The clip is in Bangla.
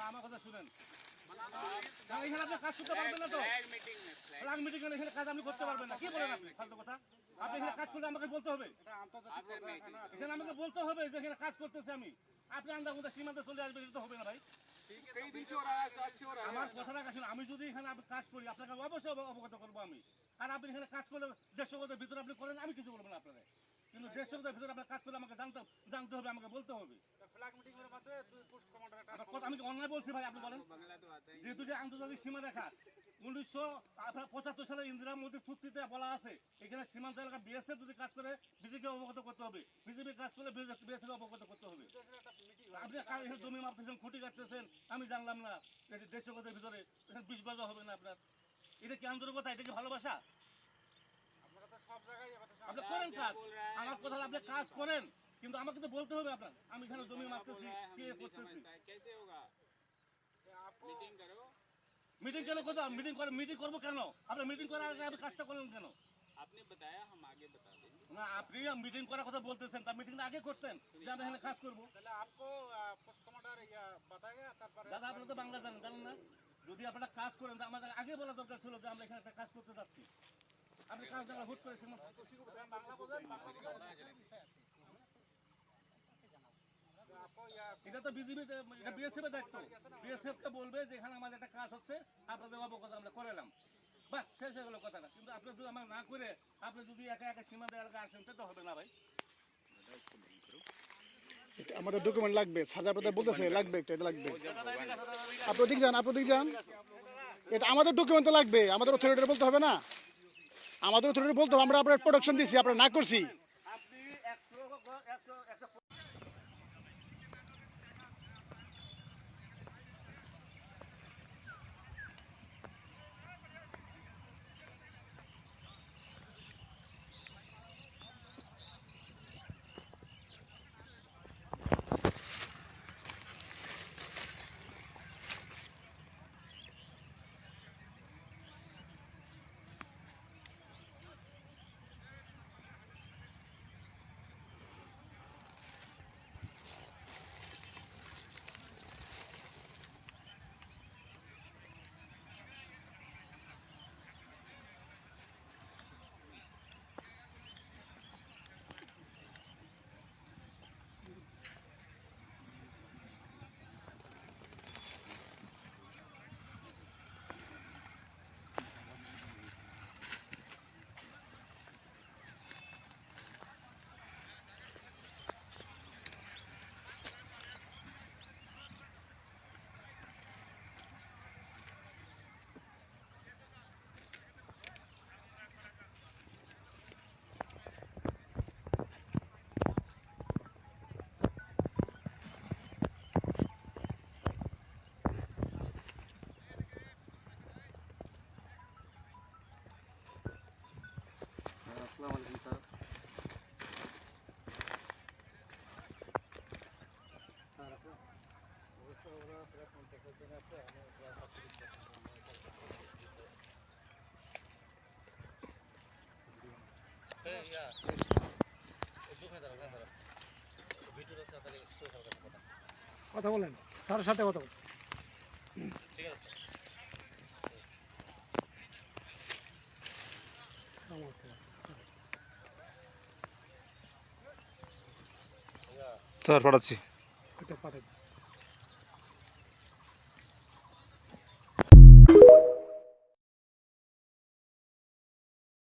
আমার কথা শুনেন, এখানে আপনি কাজ করতে পারবেন না তো, ফ্ল্যাগ মিটিং এখানে কাজ আপনি করতে পারবেন না। কি বলেন আপনি ফালতু কথা? আপনি এখানে কাজ করলে আমাকে বলতে হবে, এখানে আমাকে বলতে হবে যে এখানে কাজ করতেছে আমি। আপনি আন্দাজ মধ্যে সীমান্তে চলে আসবেন, এটা তো হবে না ভাই। আমার কথাটা কাছে, আমি যদি এখানে কাজ করি আপনাকে অবশ্যই অবগত করবো আমি। আর আপনি এখানে কাজ করলে 150 গজের ভিতরে আপনি করেন, আমি কিছু বলবো না আপনারা। কিন্তু 150 গজের ভিতরে আপনার কাজ করলে আমাকে জানতে হবে, আমাকে বলতে হবে। আমি কি অন্যায় বলছি ভাই? আপনি বলেন, যেহেতু যে আন্তর্জাতিক সীমা রেখা 1975 সালে ইন্দিরা মোদীর চুক্তিতে বলা আছে, এখানে সীমান্ত এলাকা বিএসএফ যদি কাজ করে বিজেপিকে অবগত করতে হবে, বিজেপি কাজ করলে বিএসএফ অবগত করতে হবে। আপনি এখানে জমি মাপতেছেন, খুঁটি কাটতেছেন, আমি জানলাম না। 150 গজের ভিতরে 20 গজ হবে না আপনার। এটা কি আন্তরিকতা? এটা কি ভালোবাসা? আপনি করেন কাজ, আমার কথা আপনি কাজ করেন, কিন্তু আমাকে তো বলতে হবে আপনার। আমি এখানে জমি মাপতেছি, কি করতেছি। মিটিং কেন করবো? মিটিং করবো কেন? আপনার মিটিং করার আগে আপনি কাজটা করলেন কেন? आपने बताया हम आगे बता देंगे না, আপনি মিটিং করার কথা বলতেছেন, তার মিটিংটা আগে করতেন যে আমরা এখানে কাজ করবো। দাদা আপনারা তো বাংলা জানেন না? যদি আপনারা কাজ করেন আমাদের আগে বলা দরকার ছিল যে আমরা এখানে একটা কাজ করতে যাচ্ছি। আপনি কাজ জানা হুট করে এটা তো বিজেপি, এটা বিএসএফ এর দায়িত্ব। বিএসএফ কে বলবে যে এখানে আমাদের একটা কাজ হচ্ছে, আপনাদের অবগত আমরা করালাম, বাস শেষ হয়ে গেল কথাটা। কিন্তু আপনি যদি আমার না করে আপনি যদি একা একা সীমান্ত এলাকা আসেন, তো হবে না ভাই। আমাদের ডকুমেন্ট লাগবে, সাজা পেতে বলতেছে লাগবে, এটা লাগবে। আপনি ওদিক যান, এটা আমাদের ডকুমেন্ট তো লাগবে, আমাদের অথরিটি বলতে হবে না? আমাদের অথরিটি বলতে হবে আমরা আপনার প্রোডাকশন দিচ্ছি, আপনারা না করছি। কথা বলেন, স্যারের সাথে কথা বলেন। স্যার পাঠাচ্ছি। এটা পাঠাবেন।